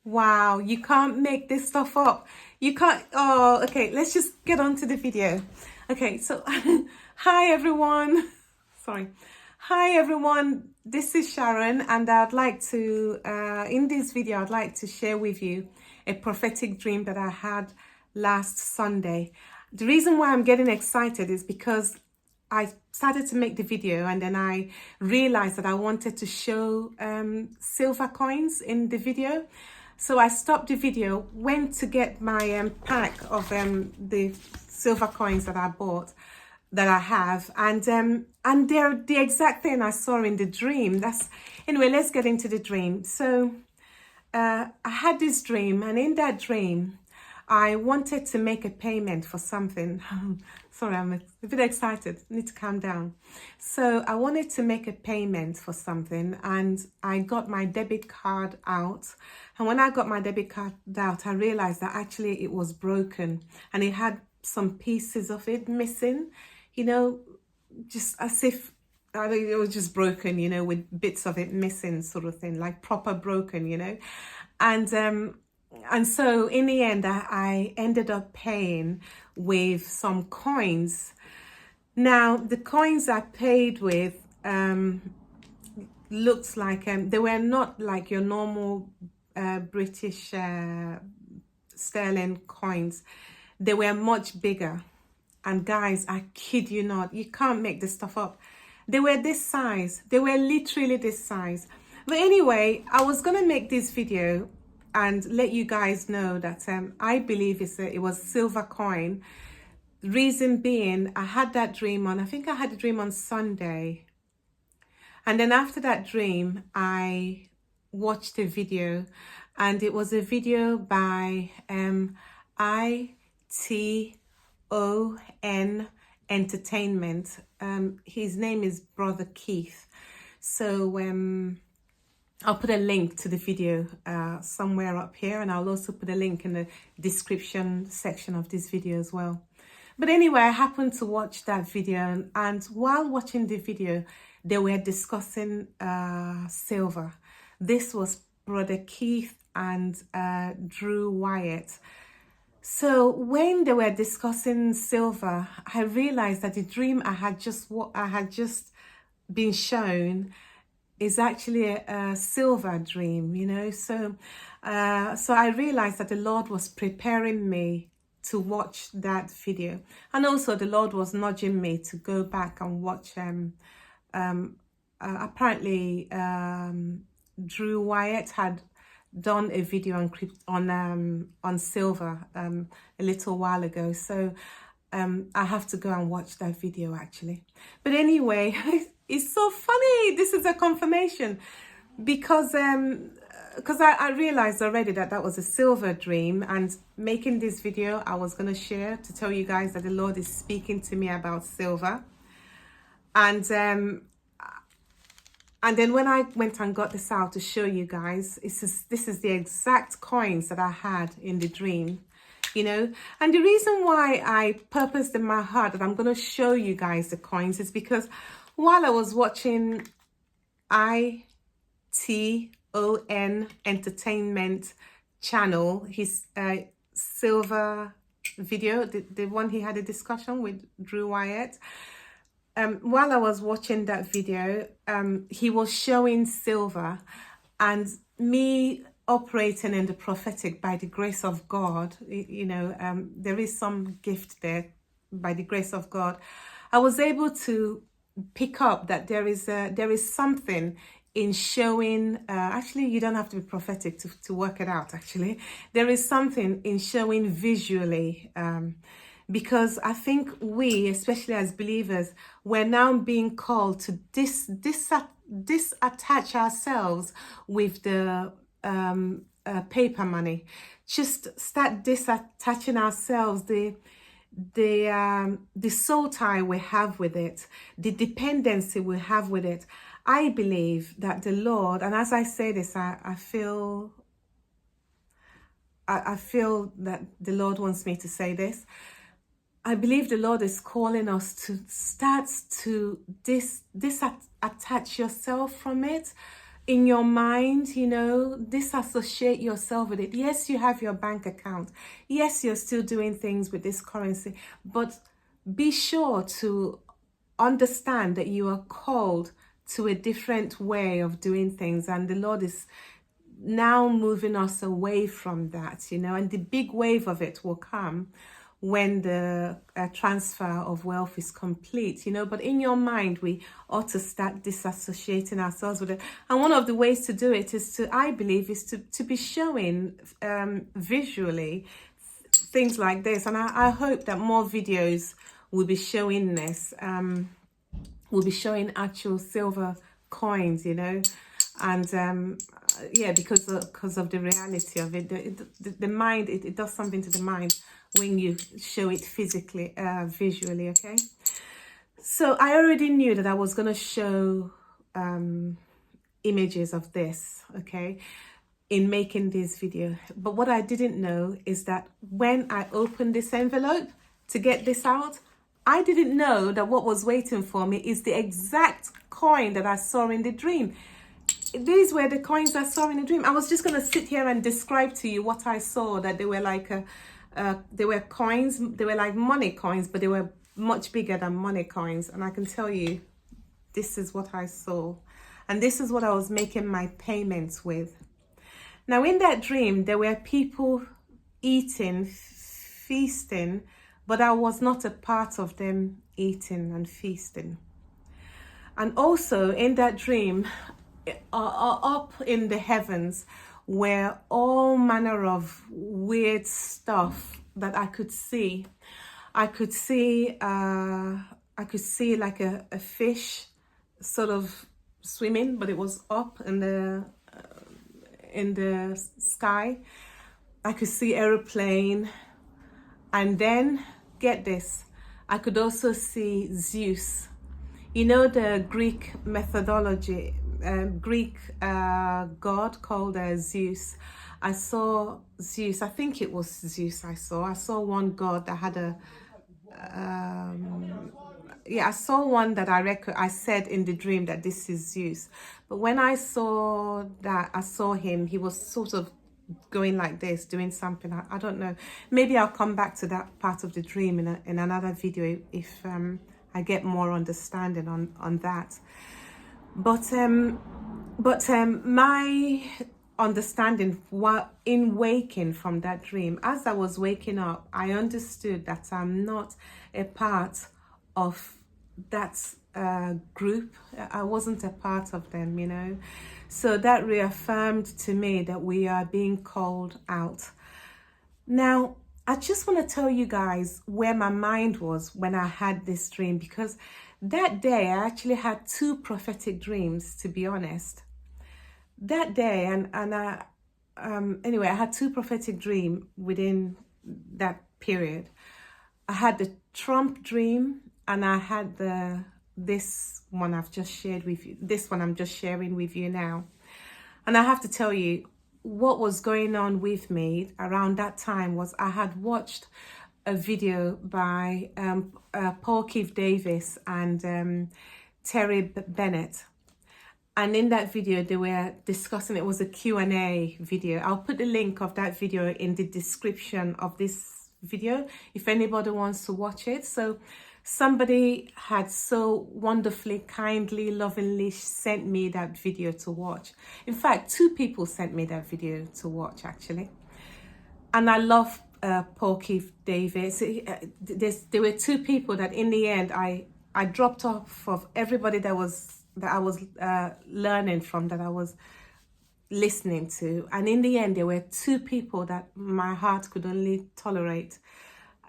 Wow, you can't make this stuff up. You can't. Oh, okay, let's just get on to the video. Okay, so hi everyone. Sorry. Hi everyone. This is Sharon, and I'd like to, in this video, I'd like to share with you a prophetic dream that I had last Sunday. The reason why I'm getting excited is because I started to make the video and then I realized that I wanted to show silver coins in the video. So I stopped the video, went to get my pack of the silver coins that I bought, that I have, and they're the exact thing I saw in the dream. Anyway, let's get into the dream. So I had this dream, and in that dream, I wanted to make a payment for something. Sorry, I'm a bit excited. I need to calm down. So I wanted to make a payment for something, and I got my debit card out. And when I got my debit card out, I realized that actually it was broken and it had some pieces of it missing, just as if it was just broken, with bits of it missing, sort of thing, like proper broken. And so in the end, I ended up paying with some coins. Now, the coins I paid with looks like they were not like your normal British sterling coins. They were much bigger. And guys, I kid you not, you can't make this stuff up. They were this size. They were literally this size. But anyway, I was going to make this video and let you guys know that I believe it was silver coin. Reason being, I had that dream I think I had a dream on Sunday. And then after that dream, I watched a video, and it was a video by ITON Entertainment. His name is Brother Keith. So I'll put a link to the video somewhere up here, and I'll also put a link in the description section of this video as well. But anyway, I happened to watch that video, and while watching the video, they were discussing silver. This was Brother Keith and Drew Wyatt. So when they were discussing silver, I realized that the dream I had just been shown is actually a silver dream, So I realized that the Lord was preparing me to watch that video, and also the Lord was nudging me to go back and watch. Apparently, Drew Wyatt had done a video on silver a little while ago, so I have to go and watch that video actually. But anyway, it's so funny. This is a confirmation because I realized already that was a silver dream, and making this video I was going to share to tell you guys that the Lord is speaking to me about silver. And then when I went and got this out to show you guys, this is the exact coins that I had in the dream, And the reason why I purposed in my heart that I'm going to show you guys the coins is because while I was watching ITON Entertainment channel, his silver video, the one he had a discussion with Drew Wyatt, while I was watching that video, he was showing silver, and me operating in the prophetic by the grace of God, there is some gift there by the grace of God. I was able to pick up that there is something in showing, actually you don't have to be prophetic to work it out. Actually, there is something in showing visually, because I think we, especially as believers, we're now being called to disattach ourselves with the paper money. Just start disattaching ourselves, the soul tie we have with it, the dependency we have with it. I believe that the Lord, and as I say this, I feel that the Lord wants me to say this. I believe the Lord is calling us to start to disattach yourself from it. in your mind, you know, disassociate yourself with it. Yes, you have your bank account. Yes, you're still doing things with this currency, but be sure to understand that you are called to a different way of doing things, and the Lord is now moving us away from that, you know, and the big wave of it will come when the transfer of wealth is complete, you know. But in your mind, we ought to start disassociating ourselves with it. And one of the ways to do it is to, I believe, is to be showing visually things like this. And I hope that more videos will be showing this. We'll be showing actual silver coins, you know, and yeah, because of the reality of it, the mind, it does something to the mind when you show it physically, visually. Okay, so I already knew that I was going to show images of this, okay, in making this video. But what I didn't know is that when I opened this envelope to get this out, I didn't know that what was waiting for me is the exact coin that I saw in the dream. These were the coins I saw in the dream. I was just going to sit here and describe to you what I saw, that they were like they were coins. They were like money coins, but they were much bigger than money coins. And I can tell you, this is what I saw. And this is what I was making my payments with. Now, in that dream, there were people eating, feasting, but I was not a part of them eating and feasting. And also in that dream, up in the heavens were all manner of weird stuff that I could see. I could see like a fish sort of swimming, but it was up in the sky. I could see aeroplane, and then get this, I could also see Zeus. You know, the Greek methodology, Greek god called Zeus. I saw Zeus. I think it was Zeus. I saw one god that had a yeah, I saw one that I said in the dream that this is Zeus. But when I saw him, he was sort of going like this, doing something. I don't know. Maybe I'll come back to that part of the dream in another video if I get more understanding on that. But my understanding while in waking from that dream, as I was waking up, I understood that I'm not a part of that group. I wasn't a part of them, you know. So that reaffirmed to me that we are being called out. Now, I just want to tell you guys where my mind was when I had this dream, because that day I actually had two prophetic dreams, to be honest. That day, and I anyway, I had two prophetic dreams within that period. I had the Trump dream, and I had this one I've just shared with you. This one I'm just sharing with you now. And I have to tell you, what was going on with me around that time was I had watched a video by Paul Keith Davis and Terry Bennett. And in that video, they were discussing, it was a Q&A video. I'll put the link of that video in the description of this video if anybody wants to watch it. So somebody had so wonderfully, kindly, lovingly sent me that video to watch. In fact, two people sent me that video to watch, actually. And I love Paul Keith Davis. There were two people that in the end, I dropped off of everybody that I was learning from, that I was listening to. And in the end, there were two people that my heart could only tolerate.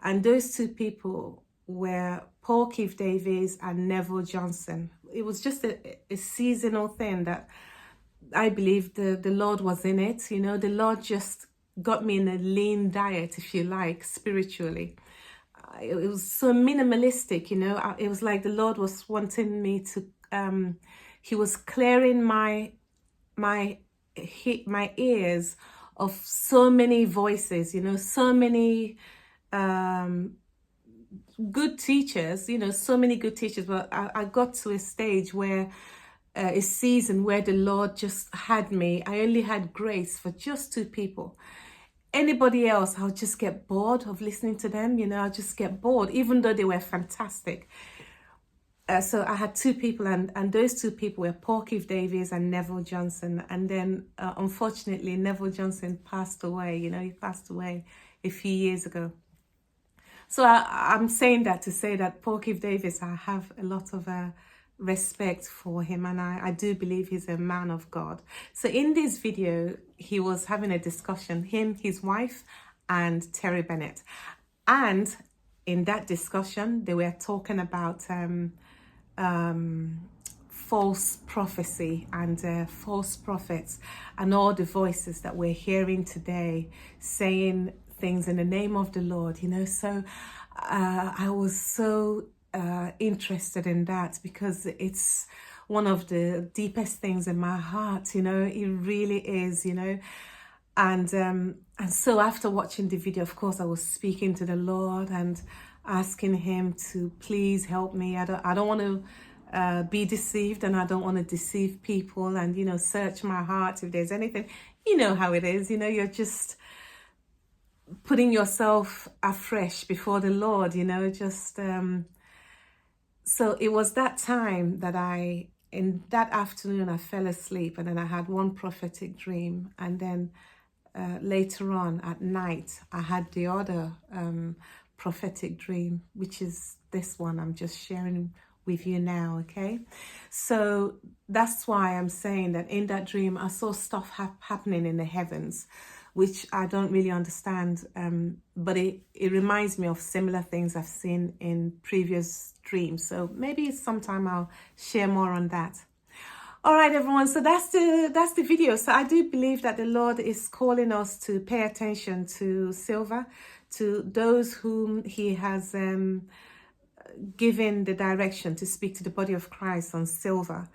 And those two people were Paul Keith Davis and Neville Johnson. It was just a seasonal thing that I believe the Lord was in it. You know, the Lord just got me in a lean diet, if you like, spiritually. It was so minimalistic, you know. It was like the Lord was wanting me to, he was clearing my ears of so many voices, you know, so many good teachers, you know, so many good teachers. But I got to a stage where a season where the Lord just had me. I only had grace for just 2 people. Anybody else, I'll just get bored of listening to them, you know, I'll just get bored, even though they were fantastic. So I had 2 people, and those 2 people were Paul Keith Davies and Neville Johnson. And then, unfortunately, Neville Johnson passed away, you know, he passed away a few years ago. So I'm saying that to say that Paul Keith Davies, I have a lot of respect for him, and I do believe he's a man of God. So in this video, he was having a discussion, him, his wife, and Terry Bennett. And in that discussion, they were talking about false prophecy and false prophets and all the voices that we're hearing today saying things in the name of the Lord, you know. So I was so interested in that, because it's one of the deepest things in my heart, you know. It really is, you know. And so after watching the video, of course, I was speaking to the Lord and asking him to please help me. I don't want to be deceived, and I don't want to deceive people, and, you know, search my heart if there's anything. You know how it is, you know, you're just putting yourself afresh before the Lord, you know, just so it was that time that in that afternoon, I fell asleep, and then I had one prophetic dream, and then later on at night, I had the other prophetic dream, which is this one I'm just sharing with you now, okay? So that's why I'm saying that in that dream, I saw stuff happening in the heavens, which I don't really understand, but it reminds me of similar things I've seen in previous dreams. So maybe sometime I'll share more on that. All right, everyone, so that's the video. So I do believe that the Lord is calling us to pay attention to silver, to those whom he has given the direction to speak to the body of Christ on silver.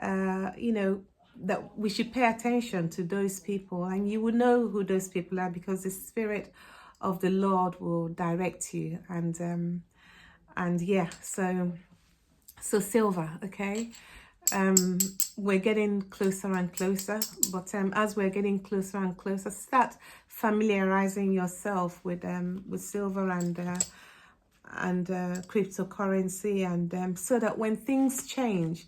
You know, that we should pay attention to those people, and you will know who those people are, because the Spirit of the Lord will direct you. And yeah, so silver, okay. We're getting closer and closer, but as we're getting closer and closer, start familiarizing yourself with silver and cryptocurrency, and so that when things change,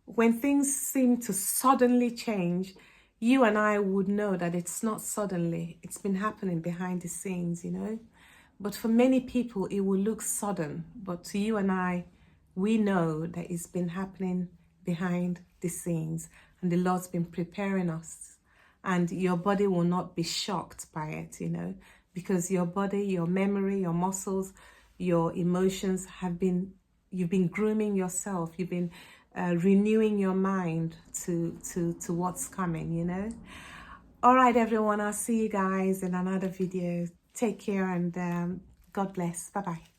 when things seem to suddenly change, you and I would know that it's not suddenly, it's been happening behind the scenes, you know. But for many people, it will look sudden, but to you and I, we know that it's been happening behind the scenes, and the Lord's been preparing us, and your body will not be shocked by it, you know, because your body, your memory, your muscles, your emotions you've been grooming yourself, you've been renewing your mind to what's coming, you know. All right, everyone, I'll see you guys in another video. Take care, and God bless. Bye-bye.